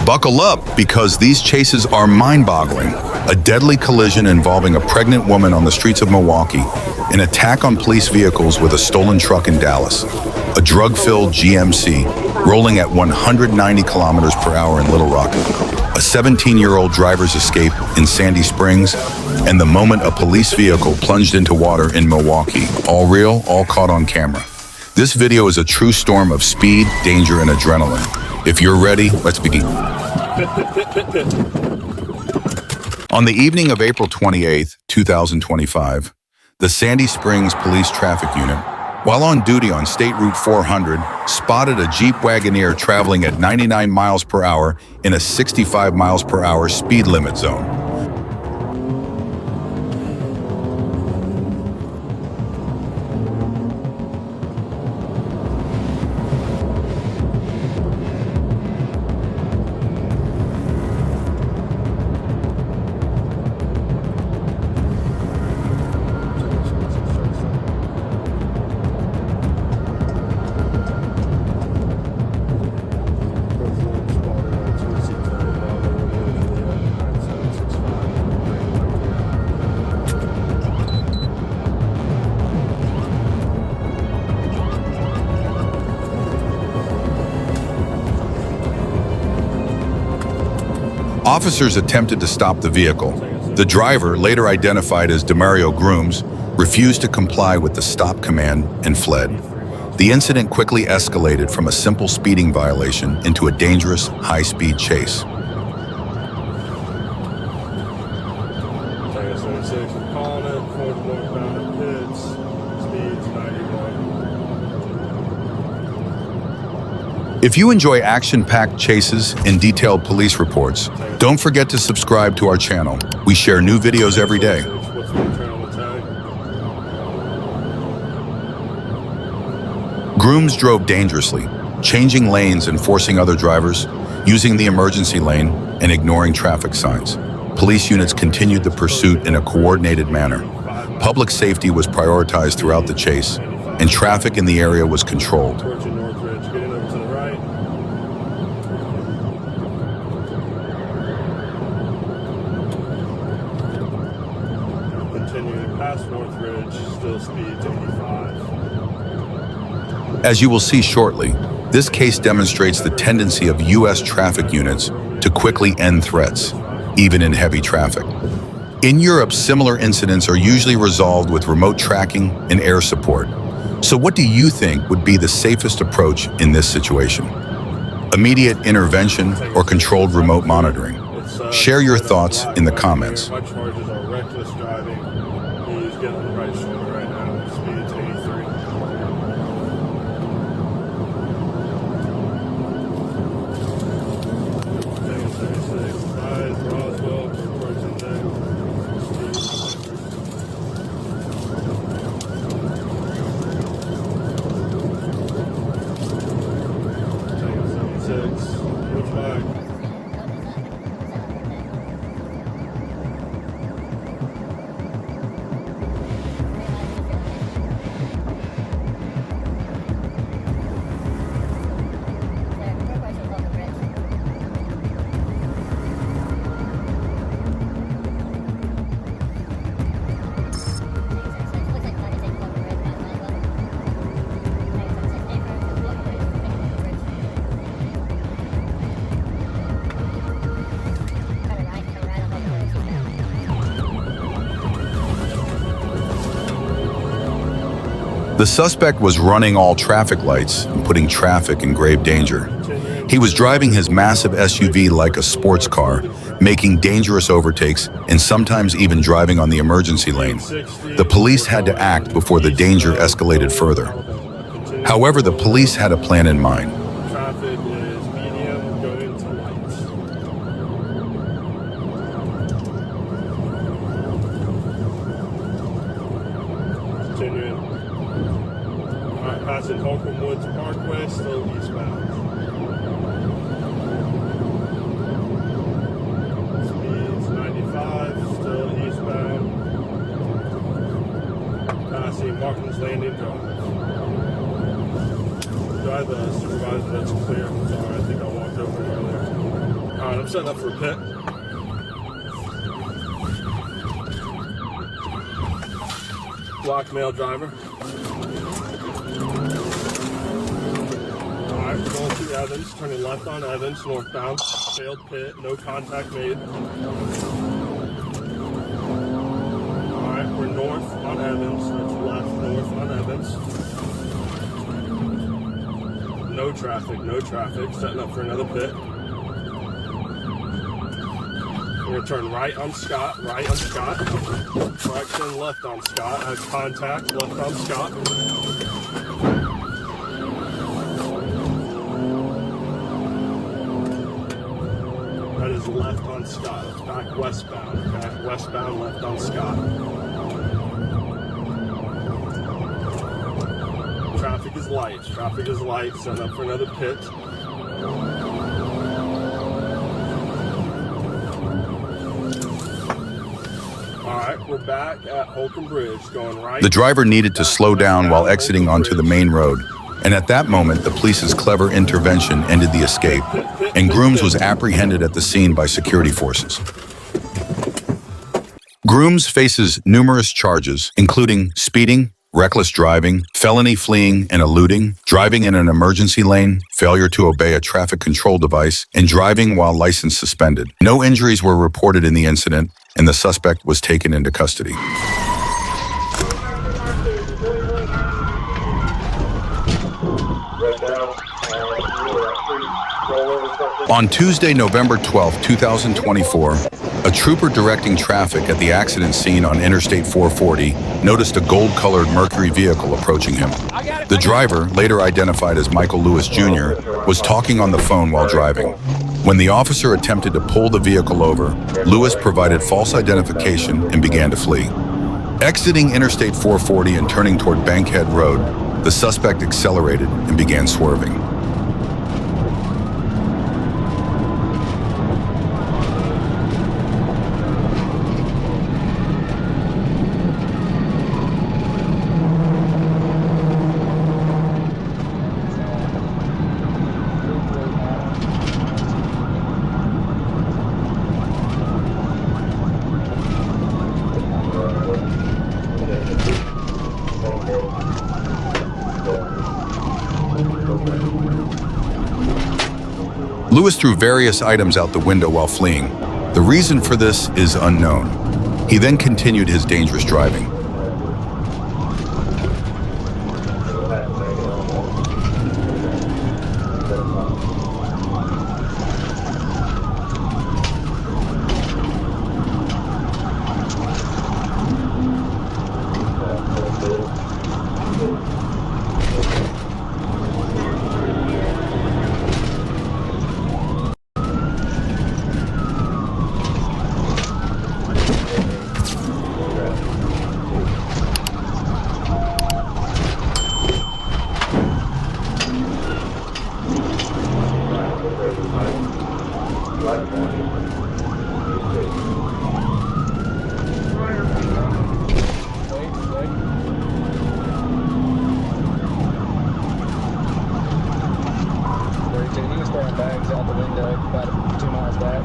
Buckle up, because these chases are mind-boggling. A deadly collision involving a pregnant woman on the streets of Milwaukee, an attack on police vehicles with a stolen truck in Dallas, a drug-filled GMC rolling at 190 kilometers per hour in Little Rock, a 17-year-old driver's escape in Sandy Springs, and the moment a police vehicle plunged into water in Milwaukee. All real, all caught on camera. This video is a true storm of speed, danger, and adrenaline. If you're ready, let's begin. On the evening of April 28, 2025, the Sandy Springs Police Traffic Unit, while on duty on State Route 400, spotted a Jeep Wagoneer traveling at 99 miles per hour in a 65 miles per hour speed limit zone. Officers attempted to stop the vehicle. The driver, later identified as Demario Grooms, refused to comply with the stop command and fled. The incident quickly escalated from a simple speeding violation into a dangerous, high-speed chase. If you enjoy action-packed chases and detailed police reports, don't forget to subscribe to our channel. We share new videos every day. Grooms drove dangerously, changing lanes and forcing other drivers, using the emergency lane and ignoring traffic signs. Police units continued the pursuit in a coordinated manner. Public safety was prioritized throughout the chase, and traffic in the area was controlled. As you will see shortly, this case demonstrates the tendency of U.S. traffic units to quickly end threats, even in heavy traffic. In Europe, similar incidents are usually resolved with remote tracking and air support. So what do you think would be the safest approach in this situation? Immediate intervention or controlled remote monitoring? Share your thoughts in the comments. The suspect was running all traffic lights and putting traffic in grave danger. He was driving his massive SUV like a sports car, making dangerous overtakes and sometimes even driving on the emergency lane. The police had to act before the danger escalated further. However, the police had a plan in mind. Passing Holcomb Woods Parkway, still eastbound. Speeds 95, still eastbound. Passing Watkins Landing Drive. Drive the supervisor, that's clear. I'm sorry, I think I walked over earlier. Alright, I'm setting up for a pit. Black male driver. Alright, we're going through Evans, turning left on Evans, northbound. Failed pit, no contact made. Alright, we're north on Evans, that's left, north on Evans. No traffic, no traffic. Setting up for another pit. We're gonna turn right on Scott, right on Scott. Correction, left on Scott. Has contact, left on Scott. That is left on Scott. It's back westbound, okay? Westbound, left on Scott. Traffic is light. Traffic is light. Setting up for another pit. Alright, we're back at Holcomb Bridge, going right. The driver needed to slow down while exiting onto the main road, and at that moment, the police's clever intervention ended the escape, and Grooms was apprehended at the scene by security forces. Grooms faces numerous charges, including speeding, reckless driving, felony fleeing and eluding, driving in an emergency lane, failure to obey a traffic control device, and driving while license suspended. No injuries were reported in the incident, and the suspect was taken into custody. On Tuesday, November 12, 2024, a trooper directing traffic at the accident scene on Interstate 440 noticed a gold-colored Mercury vehicle approaching him. The driver, later identified as Michael Lewis Jr., was talking on the phone while driving. When the officer attempted to pull the vehicle over, Lewis provided false identification and began to flee. Exiting Interstate 440 and turning toward Bankhead Road, the suspect accelerated and began swerving. Lewis threw various items out the window while fleeing. The reason for this is unknown. He then continued his dangerous driving. Bags out the window about 2 miles back.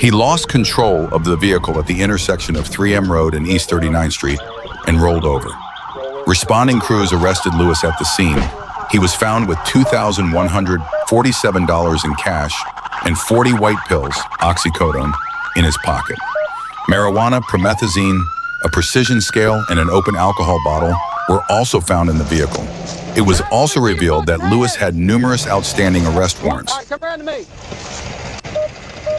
He lost control of the vehicle at the intersection of 3M Road and East 39th Street and rolled over. Responding crews arrested Lewis at the scene. He was found with $2,147 in cash and 40 white pills, oxycodone, in his pocket. Marijuana, promethazine, a precision scale, and an open alcohol bottle were also found in the vehicle. It was also revealed that Lewis had numerous outstanding arrest warrants. All right, come around to me.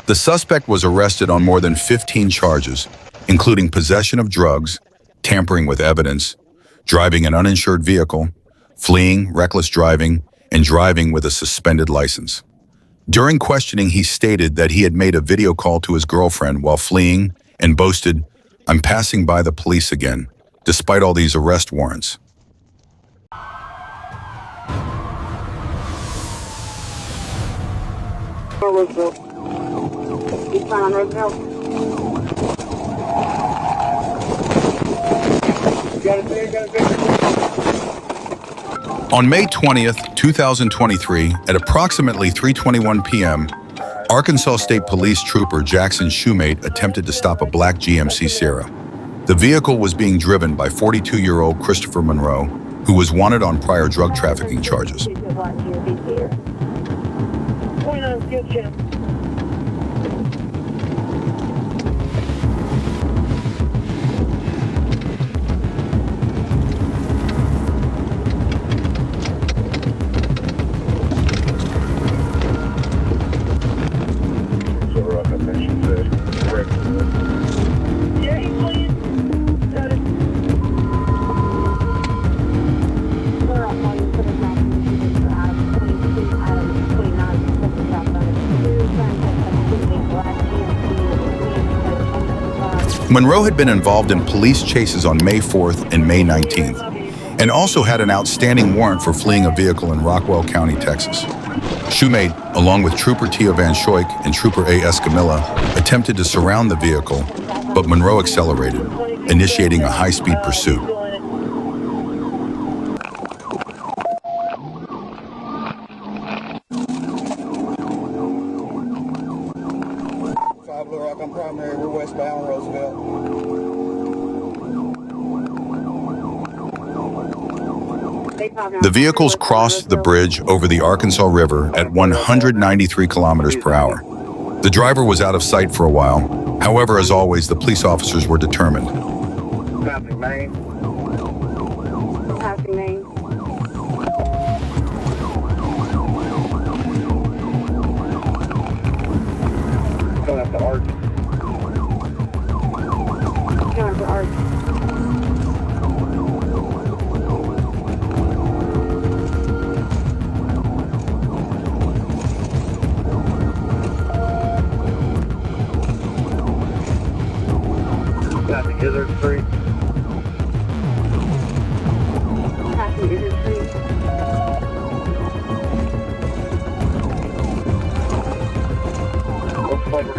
The suspect was arrested on more than 15 charges, including possession of drugs, tampering with evidence, driving an uninsured vehicle, fleeing, reckless driving, and driving with a suspended license. During questioning, he stated that he had made a video call to his girlfriend while fleeing and boasted, I'm passing by the police again, despite all these arrest warrants. On May 20th, 2023, at approximately 3:21 p.m., Arkansas State Police Trooper Jackson Shoemate attempted to stop a black GMC Sierra. The vehicle was being driven by 42-year-old Christopher Monroe, who was wanted on prior drug trafficking charges. Monroe had been involved in police chases on May 4th and May 19th, and also had an outstanding warrant for fleeing a vehicle in Rockwell County, Texas. Shoemate, along with Trooper Tio Van Schoik and Trooper A. Escamilla, attempted to surround the vehicle, but Monroe accelerated, initiating a high-speed pursuit. I'm primary, we're westbound Roosevelt. The vehicles crossed the bridge over the Arkansas River at 193 kilometers per hour. The driver was out of sight for a while. However, as always, the police officers were determined. Passing Main. Passing Main. Coming up to Arch. Going for Arch. Passing Izzard Street. Passing Izzard Street.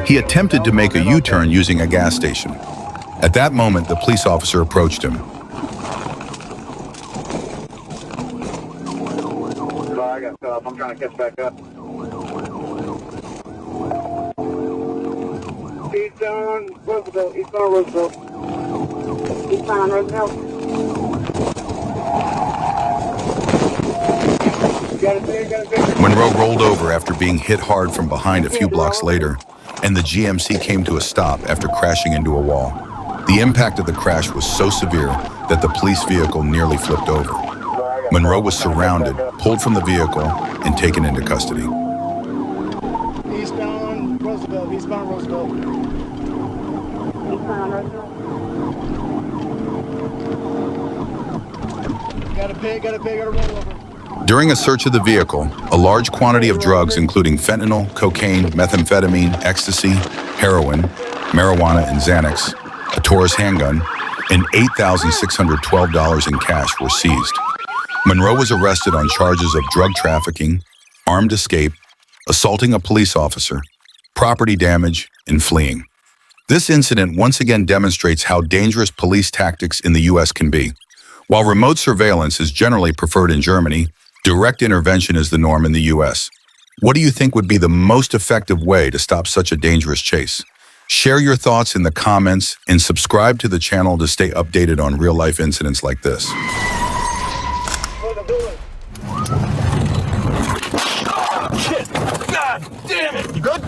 He attempted to make a U-turn using a gas station. At that moment, the police officer approached him. I got cut off. I'm trying to catch back up. Eastbound Roosevelt. Eastbound Roosevelt. Eastbound on Roosevelt. Monroe rolled over after being hit hard from behind a few blocks later, and the GMC came to a stop after crashing into a wall. The impact of the crash was so severe that the police vehicle nearly flipped over. Monroe was surrounded, pulled from the vehicle, and taken into custody. Eastbound Roosevelt. Eastbound Roosevelt. Eastbound on Roosevelt. Got a pig, got a roll over. During a search of the vehicle, a large quantity of drugs including fentanyl, cocaine, methamphetamine, ecstasy, heroin, marijuana, and Xanax, a Taurus handgun, and $8,612 in cash were seized. Monroe was arrested on charges of drug trafficking, armed escape, assaulting a police officer, property damage, and fleeing. This incident once again demonstrates how dangerous police tactics in the U.S. can be. While remote surveillance is generally preferred in Germany, direct intervention is the norm in the U.S. What do you think would be the most effective way to stop such a dangerous chase? Share your thoughts in the comments and subscribe to the channel to stay updated on real-life incidents like this. Shit! God damn it! You good?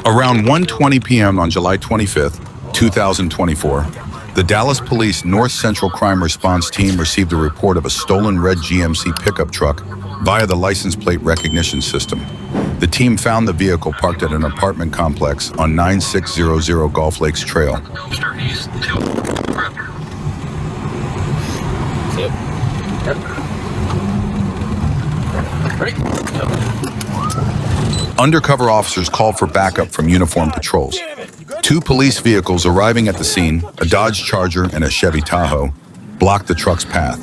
Around 1:20 p.m. on July 25th, 2024, the Dallas Police North Central Crime Response Team received a report of a stolen red GMC pickup truck via the license plate recognition system. The team found the vehicle parked at an apartment complex on 9600 Gulf Lakes Trail. Undercover officers called for backup from uniformed patrols. 2 police vehicles arriving at the scene, a Dodge Charger and a Chevy Tahoe, blocked the truck's path.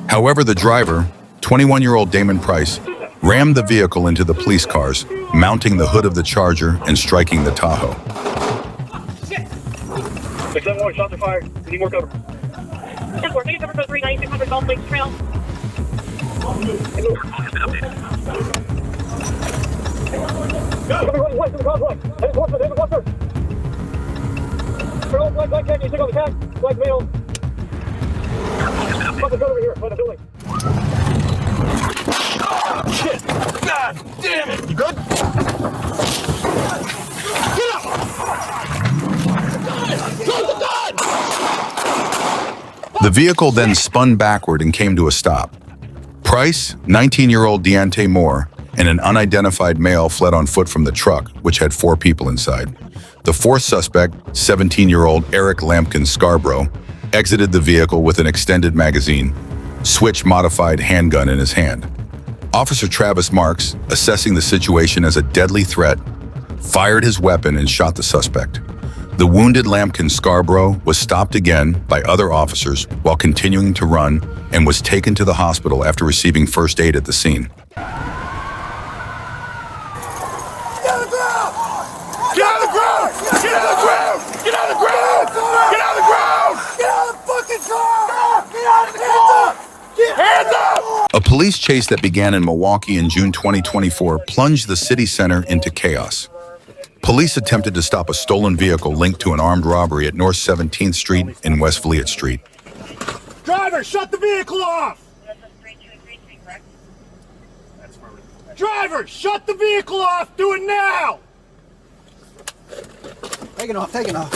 However, the driver, 21-year-old Damon Price, rammed the vehicle into the police cars, mounting the hood of the Charger and striking the Tahoe. 671, shots are fired. We need more cover. 10-4, make it cover for 39600 Golf Lakes Trail. Everyone, wait to the causeway. Head towards the cluster. Black candy, take on the cat. Black male. Fucking go over here, by the building. Shit! God damn it! You good? Get up! Close the gun! The vehicle then spun backward and came to a stop. Price, 19-year-old Deontay Moore, and an unidentified male fled on foot from the truck, which had 4 people inside. The 4th suspect, 17-year-old Eric Lampkin Scarborough, exited the vehicle with an extended magazine, switch-modified handgun in his hand. Officer Travis Marks, assessing the situation as a deadly threat, fired his weapon and shot the suspect. The wounded Lampkin Scarborough was stopped again by other officers while continuing to run and was taken to the hospital after receiving first aid at the scene. A police chase that began in Milwaukee in June 2024 plunged the city center into chaos. Police attempted to stop a stolen vehicle linked to an armed robbery at North 17th Street and West Vliet Street. Driver, shut the vehicle off! Driver, shut the vehicle off! Do it now! Taking off, taking off.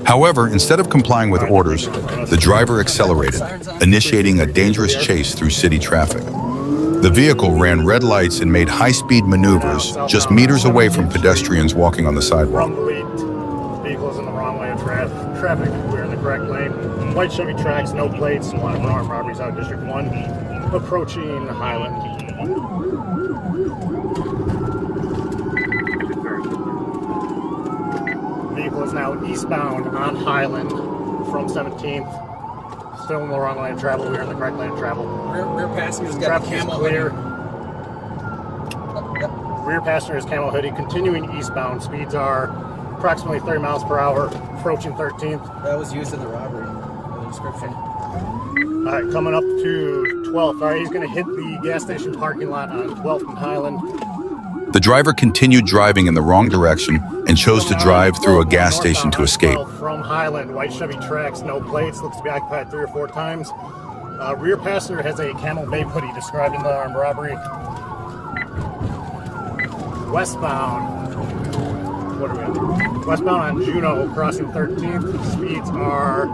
However, instead of complying with orders, the driver accelerated, initiating a dangerous chase through city traffic. The vehicle ran red lights and made high-speed maneuvers just meters away from pedestrians walking on the sidewalk. Wrong lead. Vehicle's in the wrong way of traffic. We're in the correct lane. White Chevy Trax, no plates. Wanted for armed robberies out of District 1. Approaching Highland. Vehicle is now eastbound on Highland from 17th. Still in the wrong lane of travel. We're in the correct lane of travel. Rear passenger's got Traffic the is camo clear. hoodie. Yep. Rear passenger is camo hoodie. Continuing eastbound. Speeds are approximately 30 miles per hour. Approaching 13th. That was used in the robbery. The description. All right, coming up to 12th. All right, he's going to hit the gas station parking lot on 12th and Highland. The driver continued driving in the wrong direction and chose to drive through a gas station to escape. From Highland, white Chevy Trax, no plates, looks to be occupied 3 or 4 times. Rear passenger has a camel babe hoodie described in the armed robbery. Westbound, what are we on? Westbound on Juneau, crossing 13th. Speeds are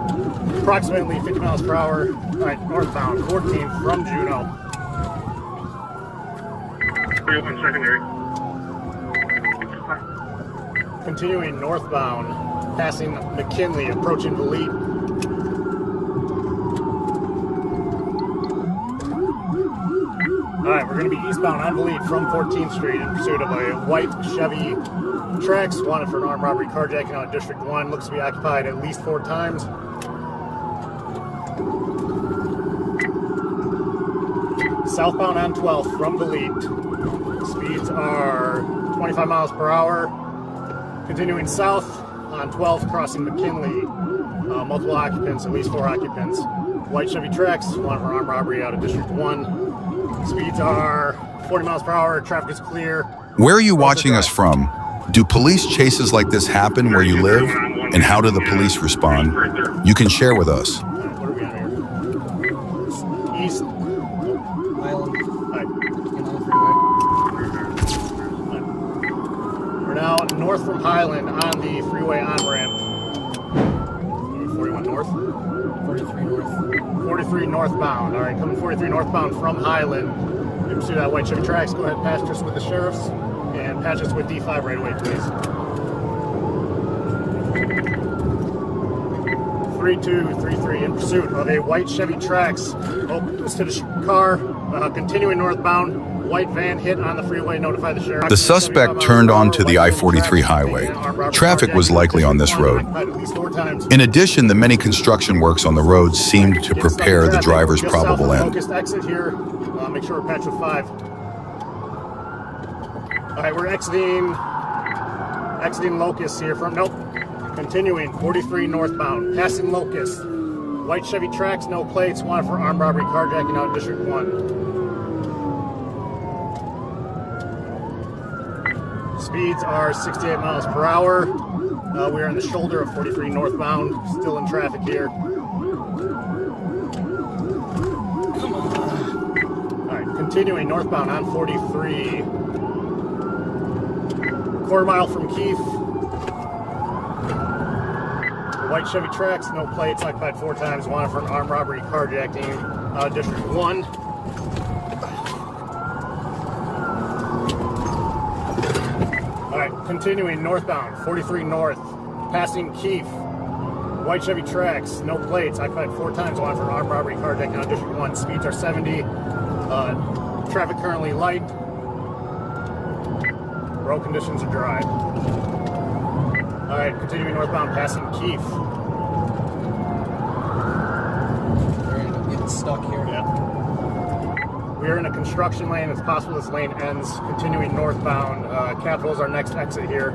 approximately 50 miles per hour. All right, northbound, 14th from Juneau. 301 secondary. Continuing northbound, passing McKinley, approaching Vliet. Alright, we're going to be eastbound on Vliet from 14th Street in pursuit of a white Chevy Trax, wanted for an armed robbery carjacking out of District 1. Looks to be occupied at least 4 times. Southbound on 12th from Vliet. Speeds are 25 miles per hour. Continuing south on 12th, crossing McKinley. Multiple occupants, at least 4 occupants. White Chevy Trax, wanted for armed robbery out of District 1. Speeds are 40 miles per hour. Traffic is clear. Where are you watching us from? Do police chases like this happen where you live? And how do the police respond? You can share with us. What are we on here? East. Island. Alright. Getting on the freeway. We're now north from Highland on the freeway on-ramp. 41 north? 43 north. 43 northbound. Alright, coming 43 northbound from Highland. You can see that white Chevy Trax. Go ahead and patch us with the sheriffs. And patch us with D5 right away, please. 3233 in pursuit of a white Chevy Trax. Opens to the car. Continuing northbound, white van hit on the freeway, notify the sheriff. The suspect turned onto the I-43 highway. Traffic was likely on this road. In addition, the many construction works on the road seemed to prepare the driver's probable end. Focused exit here. Make sure we're patched with 5. All right, we're exiting Locust here from, nope. Continuing, 43 northbound, passing Locust. White Chevy Trax, no plates, wanted for armed robbery, carjacking out of District 1. Speeds are 68 miles per hour. We are on the shoulder of 43 northbound, still in traffic here. Alright, continuing northbound on 43. Quarter mile from Keith. White Chevy Trax, no plates, occupied 4 times, wanted for an armed robbery, carjacking, District 1. Alright, continuing northbound, 43 north, passing Keith. White Chevy Trax, no plates, occupied 4 times, wanted for an armed robbery, carjacking, District 1. Speeds are 70. Traffic currently light. Road conditions are dry. Alright, continuing northbound, passing Keith. We're getting stuck here. Yeah. We are in a construction lane. It's possible this lane ends. Continuing northbound. Capitol is our next exit here.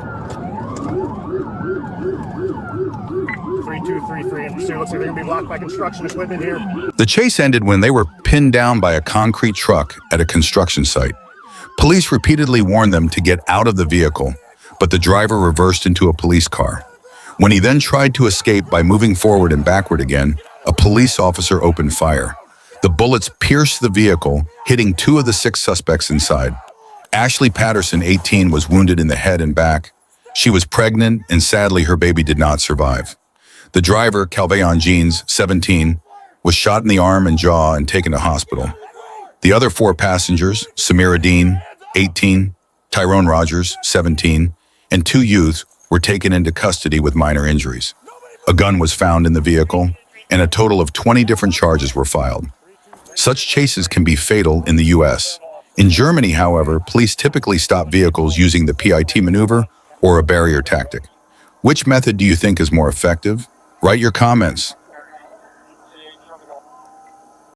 3233 in pursuit. Looks like they're going to be blocked by construction equipment here. The chase ended when they were pinned down by a concrete truck at a construction site. Police repeatedly warned them to get out of the vehicle, but the driver reversed into a police car. When he then tried to escape by moving forward and backward again, a police officer opened fire. The bullets pierced the vehicle, hitting 2 of the 6 suspects inside. Ashley Patterson, 18, was wounded in the head and back. She was pregnant, and sadly, her baby did not survive. The driver, Calvayon Jeans, 17, was shot in the arm and jaw and taken to hospital. The other 4 passengers, Samira Dean, 18, Tyrone Rogers, 17, and 2 youths were taken into custody with minor injuries. A gun was found in the vehicle, and a total of 20 different charges were filed. Such chases can be fatal in the U.S. In Germany, however, police typically stop vehicles using the PIT maneuver or a barrier tactic. Which method do you think is more effective? Write your comments.